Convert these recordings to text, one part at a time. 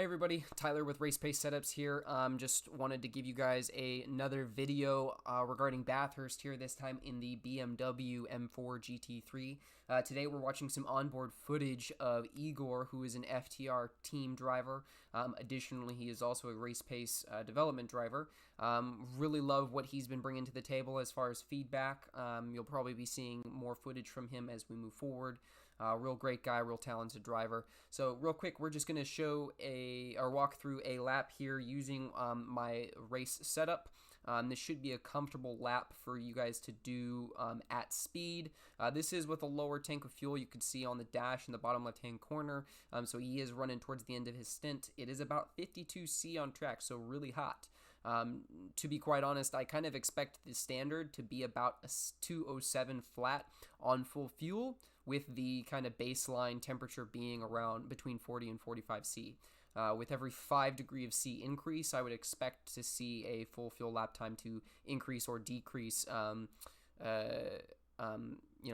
Hey everybody, Tyler with RacePace Setups here. Just wanted to give you guys another video regarding Bathurst here, this time in the BMW M4 GT3. Today we're watching some onboard footage of Igor, who is an FTR team driver. Additionally, he is also a RacePace development driver. Really love what he's been bringing to the table as far as feedback. You'll probably be seeing more footage from him as we move forward. Real great guy, real talented driver. So real quick, we're just going to show or walk through a lap here using my race setup. This should be a comfortable lap for you guys to do at speed. This is with a lower tank of fuel. You can see on the dash in the bottom left-hand corner. So he is running towards the end of his stint. It is about 52°C on track, so really hot. To be quite honest, I kind of expect the standard to be about a 207 flat on full fuel, with the kind of baseline temperature being around between 40 and 45°C. With every 5 degrees of C increase, I would expect to see a full fuel lap time to increase or decrease,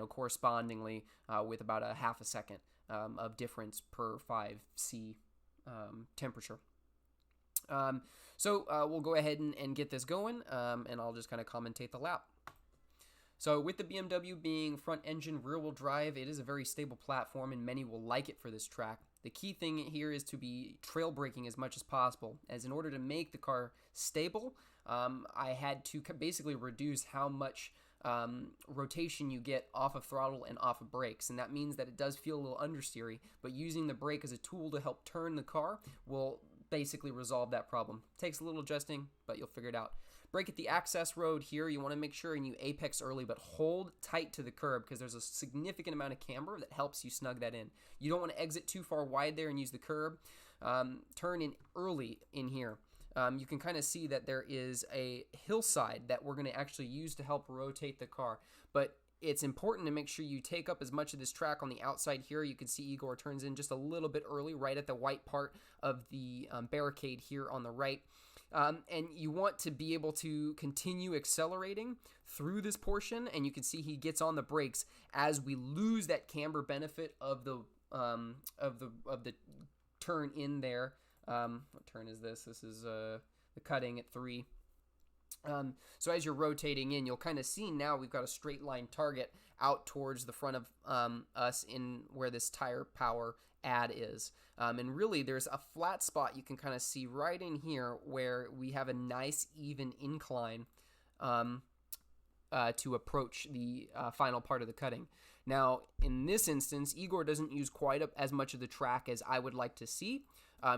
correspondingly, with about a half a second of difference per 5°C temperature. We'll go ahead and get this going, and I'll just kind of commentate the lap. So with the BMW being front engine rear wheel drive, it is a very stable platform and many will like it for this track. The key thing here is to be trail braking as much as possible, as in order to make the car stable, I had to basically reduce how much rotation you get off of throttle and off of brakes, and that means that it does feel a little understeery, but using the brake as a tool to help turn the car will basically resolve that problem. Takes a little adjusting, but you'll figure it out. Brake at the access road here, you want to make sure and you apex early, but hold tight to the curb because there's a significant amount of camber that helps you snug that in. You don't want to exit too far wide there and use the curb. Turn in early in here. You can kind of see that there is a hillside that we're going to actually use to help rotate the car, but it's important to make sure you take up as much of this track on the outside here. You can see Igor turns in just a little bit early, right at the white part of the barricade here on the right. And you want to be able to continue accelerating through this portion, and you can see he gets on the brakes as we lose that camber benefit of the turn in there. What turn is this? This is the cutting at 3. So as you're rotating in, you'll kind of see now we've got a straight line target out towards the front of us in where this tire power add is. And really there's a flat spot you can kind of see right in here where we have a nice even incline to approach the final part of the cutting. Now, in this instance, Igor doesn't use quite as much of the track as I would like to see.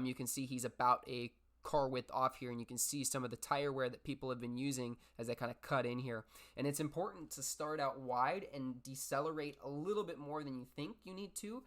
You can see he's about a car width off here, and you can see some of the tire wear that people have been using as they kind of cut in here. And it's important to start out wide and decelerate a little bit more than you think you need to,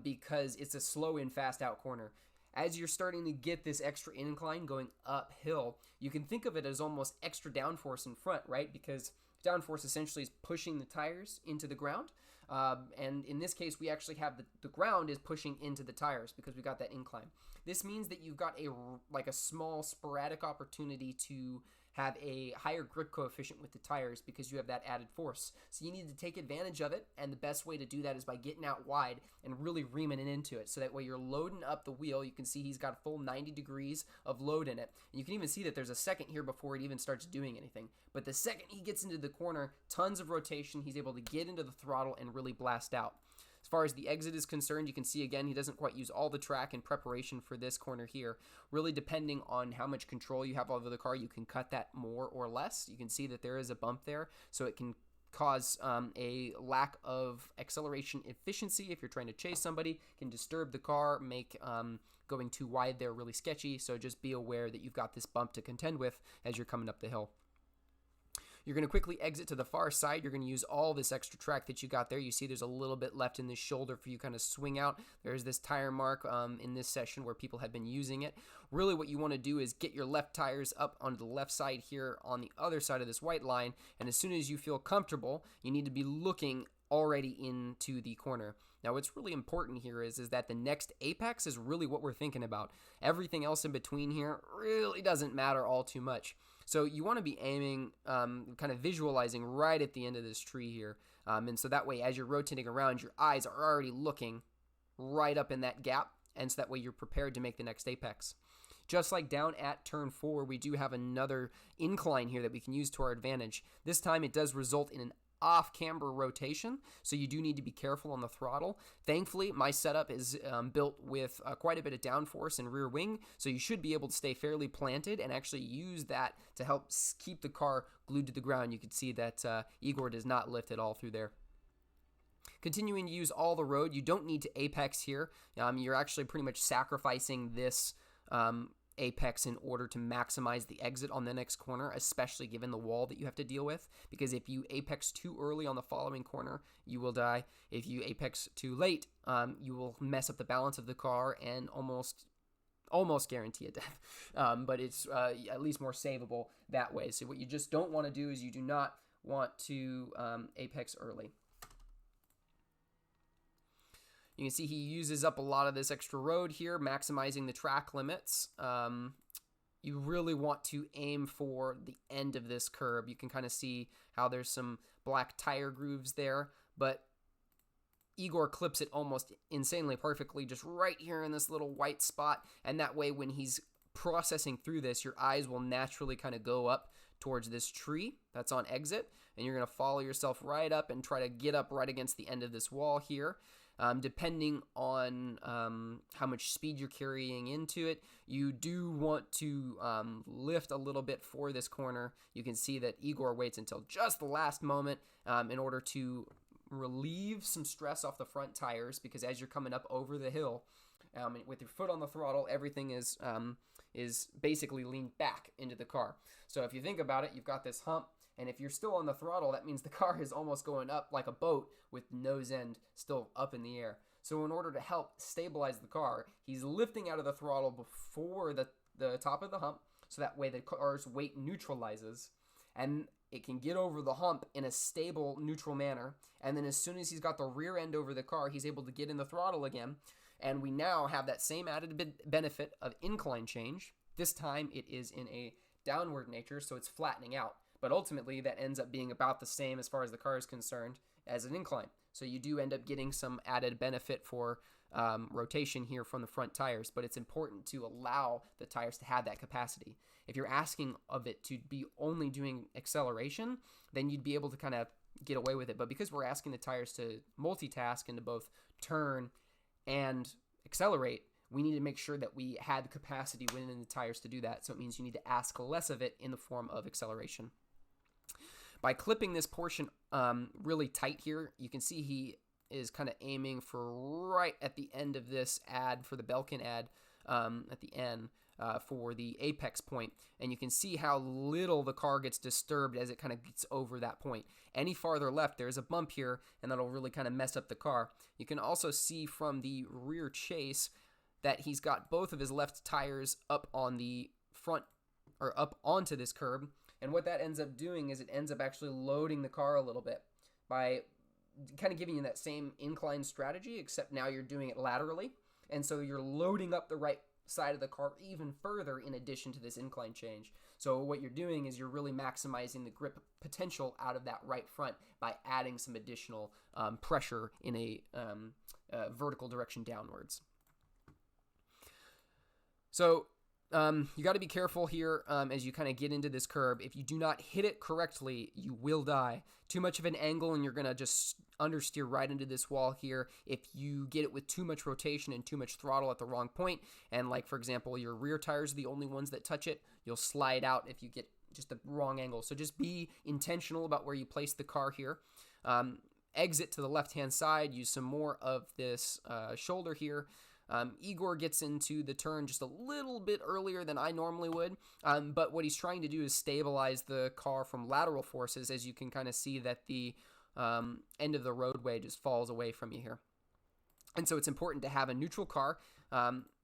because it's a slow in, fast out corner. As you're starting to get this extra incline going uphill, you can think of it as almost extra downforce in front, right? Because downforce essentially is pushing the tires into the ground. And in this case, we actually have the ground is pushing into the tires because we got that incline. This means that you've got a small sporadic opportunity to have a higher grip coefficient with the tires because you have that added force. So you need to take advantage of it, and the best way to do that is by getting out wide and really reaming it into it. So that way you're loading up the wheel. You can see he's got a full 90 degrees of load in it. And you can even see that there's a second here before it even starts doing anything. But the second he gets into the corner, tons of rotation, he's able to get into the throttle and really blast out. As far as the exit is concerned, you can see again he doesn't quite use all the track in preparation for this corner here. Really depending on how much control you have over the car, you can cut that more or less. You can see that there is a bump there, so it can cause a lack of acceleration efficiency if you're trying to chase somebody. It can disturb the car, make going too wide there really sketchy, so just be aware that you've got this bump to contend with as you're coming up the hill. You're going to quickly exit to the far side. You're going to use all this extra track that you got there. You see there's a little bit left in this shoulder for you kind of swing out. There's this tire mark in this session where people have been using it. Really what you want to do is get your left tires up onto the left side here on the other side of this white line, and as soon as you feel comfortable, you need to be looking already into the corner. Now what's really important here is that the next apex is really what we're thinking about. Everything else in between here really doesn't matter all too much. So you want to be aiming, kind of visualizing right at the end of this tree here. And so that way as you're rotating around, your eyes are already looking right up in that gap and so that way you're prepared to make the next apex. Just like down at turn 4, we do have another incline here that we can use to our advantage. This time it does result in an off-camber rotation, so you do need to be careful on the throttle. Thankfully, my setup is built with quite a bit of downforce and rear wing, so you should be able to stay fairly planted and actually use that to help keep the car glued to the ground. You can see that Igor does not lift at all through there. Continuing to use all the road, you don't need to apex here. You're actually pretty much sacrificing this apex in order to maximize the exit on the next corner, especially given the wall that you have to deal with, because if you apex too early on the following corner, you will die. If you apex too late, you will mess up the balance of the car and almost guarantee a death, but it's at least more savable that way. So what you just don't want to do is you do not want to apex early. You can see he uses up a lot of this extra road here, maximizing the track limits. You really want to aim for the end of this curb. You can kind of see how there's some black tire grooves there, but Igor clips it almost insanely perfectly just right here in this little white spot, and that way when he's processing through this, your eyes will naturally kind of go up towards this tree that's on exit, and you're going to follow yourself right up and try to get up right against the end of this wall here. Depending on how much speed you're carrying into it, you do want to lift a little bit for this corner. You can see that Igor waits until just the last moment in order to relieve some stress off the front tires, because as you're coming up over the hill with your foot on the throttle, everything is basically leaned back into the car. So if you think about it, you've got this hump, and if you're still on the throttle, that means the car is almost going up like a boat with nose end still up in the air. So in order to help stabilize the car, he's lifting out of the throttle before the top of the hump, so that way the car's weight neutralizes, and it can get over the hump in a stable, neutral manner. And then as soon as he's got the rear end over the car, he's able to get in the throttle again. And we now have that same added benefit of incline change. This time it is in a downward nature, so it's flattening out. But ultimately, that ends up being about the same as far as the car is concerned as an incline. So you do end up getting some added benefit for rotation here from the front tires, but it's important to allow the tires to have that capacity. If you're asking of it to be only doing acceleration, then you'd be able to kind of get away with it. But because we're asking the tires to multitask and to both turn and accelerate, we need to make sure that we had the capacity within the tires to do that. So it means you need to ask less of it in the form of acceleration. By clipping this portion really tight here, you can see he is kind of aiming for right at the end of this ad, for the Belkin ad at the end for the apex point. And you can see how little the car gets disturbed as it kind of gets over that point. Any farther left, there's a bump here, and that'll really kind of mess up the car. You can also see from the rear chase that he's got both of his left tires up on the front, or up onto this curb. And what that ends up doing is it ends up actually loading the car a little bit by kind of giving you that same incline strategy, except now you're doing it laterally. And so you're loading up the right side of the car even further in addition to this incline change. So what you're doing is you're really maximizing the grip potential out of that right front by adding some additional pressure in a vertical direction downwards. So you got to be careful here as you kind of get into this curb. If you do not hit it correctly, you will die. Too much of an angle and you're going to just understeer right into this wall here. If you get it with too much rotation and too much throttle at the wrong point, and like, for example, your rear tires are the only ones that touch it, you'll slide out if you get just the wrong angle. So just be intentional about where you place the car here. Exit to the left-hand side, use some more of this shoulder here. Igor gets into the turn just a little bit earlier than I normally would, but what he's trying to do is stabilize the car from lateral forces, as you can kind of see that the end of the roadway just falls away from you here. And so it's important to have a neutral car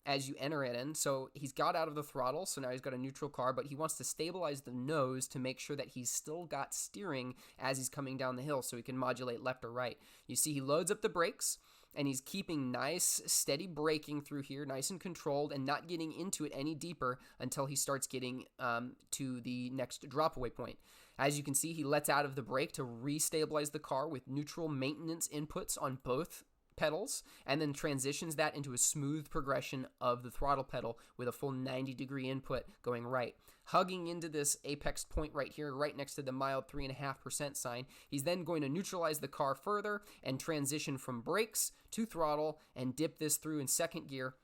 as you enter it in. So he's got out of the throttle, so now he's got a neutral car, but he wants to stabilize the nose to make sure that he's still got steering as he's coming down the hill so he can modulate left or right. You see he loads up the brakes, and he's keeping nice, steady braking through here, nice and controlled, and not getting into it any deeper until he starts getting to the next drop-away point. As you can see, he lets out of the brake to restabilize the car with neutral maintenance inputs on both pedals and then transitions that into a smooth progression of the throttle pedal with a full 90-degree input going right. Hugging into this apex point right here, right next to the mild 3.5% sign, he's then going to neutralize the car further and transition from brakes to throttle and dip this through in second gear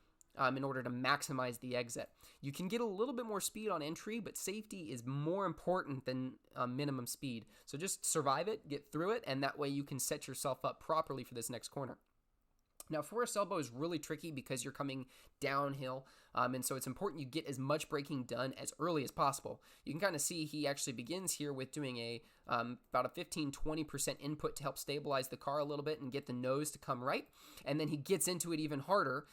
in order to maximize the exit. You can get a little bit more speed on entry, but safety is more important than minimum speed. So just survive it, get through it, and that way you can set yourself up properly for this next corner. Now, forced elbow is really tricky because you're coming downhill, and so it's important you get as much braking done as early as possible. You can kind of see he actually begins here with doing about a 15-20% input to help stabilize the car a little bit and get the nose to come right, and then he gets into it even harder,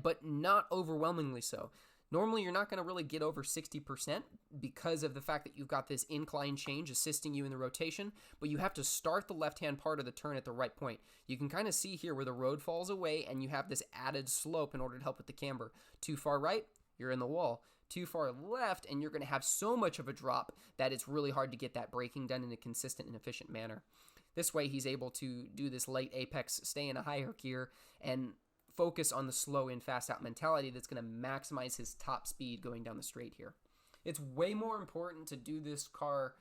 but not overwhelmingly so. Normally, you're not going to really get over 60% because of the fact that you've got this incline change assisting you in the rotation, but you have to start the left-hand part of the turn at the right point. You can kind of see here where the road falls away and you have this added slope in order to help with the camber. Too far right, you're in the wall. Too far left, and you're going to have so much of a drop that it's really hard to get that braking done in a consistent and efficient manner. This way, he's able to do this late apex, stay in a higher gear, and focus on the slow in, fast out mentality that's going to maximize his top speed going down the straight here. It's way more important to do this corner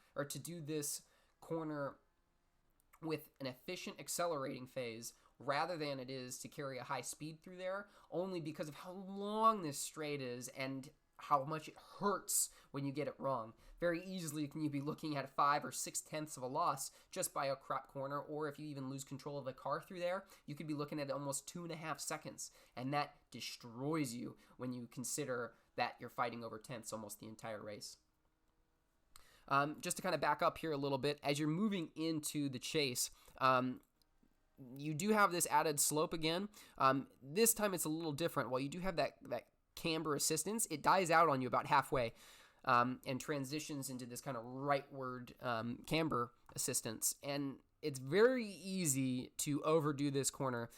with an efficient accelerating phase rather than it is to carry a high speed through there, only because of how long this straight is and how much it hurts when you get it wrong. Very easily can you be looking at 5 or 6/10 of a loss just by a crap corner, or if you even lose control of the car through there, you could be looking at almost 2.5 seconds, and that destroys you when you consider that you're fighting over tenths almost the entire race. Just to kind of back up here a little bit, as you're moving into the chase, you do have this added slope again. This time it's a little different. While you do have that camber assistance, it dies out on you about halfway and transitions into this kind of rightward camber assistance. And it's very easy to overdo this corner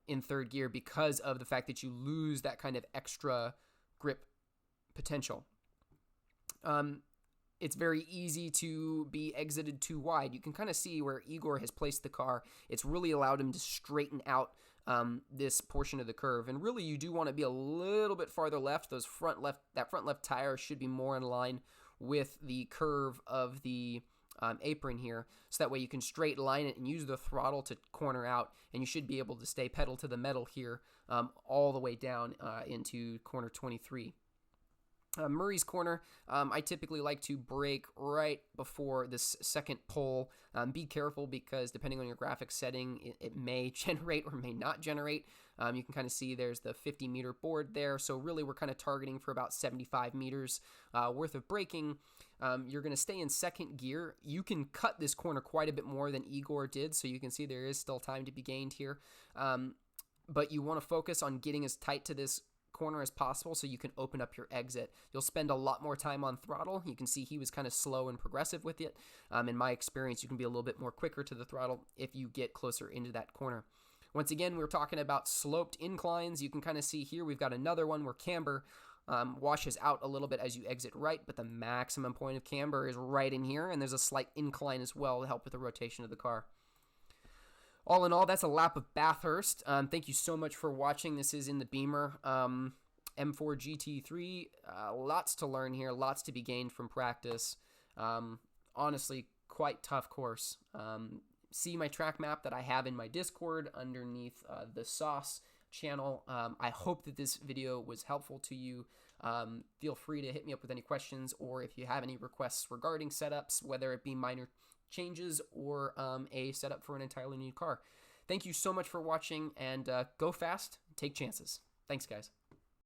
in third gear because of the fact that you lose that kind of extra grip potential. It's very easy to be exited too wide. You can kind of see where Igor has placed the car. It's really allowed him to straighten out this portion of the curve. And really, you do want to be a little bit farther left. That front left tire should be more in line with the curve of the apron here. So that way you can straight line it and use the throttle to corner out. And you should be able to stay pedal to the metal here all the way down into corner 23. Murray's corner, I typically like to brake right before this second pole. Be careful because depending on your graphics setting, it may generate or may not generate. You can kind of see there's the 50-meter board there. So really we're kind of targeting for about 75 meters worth of braking. You're going to stay in second gear. You can cut this corner quite a bit more than Igor did. So you can see there is still time to be gained here. But you want to focus on getting as tight to this corner as possible so you can open up your exit. You'll spend a lot more time on throttle. You can see he was kind of slow and progressive with it. In my experience, you can be a little bit more quicker to the throttle if you get closer into that corner. Once again, we're talking about sloped inclines. You can kind of see here we've got another one where camber washes out a little bit as you exit right, but the maximum point of camber is right in here, and there's a slight incline as well to help with the rotation of the car. All in all, that's a lap of Bathurst. Thank you so much for watching. This is in the Beamer M4 GT3. Lots to learn here, lots to be gained from practice. Honestly, quite tough course. See my track map that I have in my Discord underneath the Sauce channel. I hope that this video was helpful to you. Feel free to hit me up with any questions, or if you have any requests regarding setups, whether it be minor changes or a setup for an entirely new car. Thank you so much for watching, and go fast, take chances. Thanks, guys.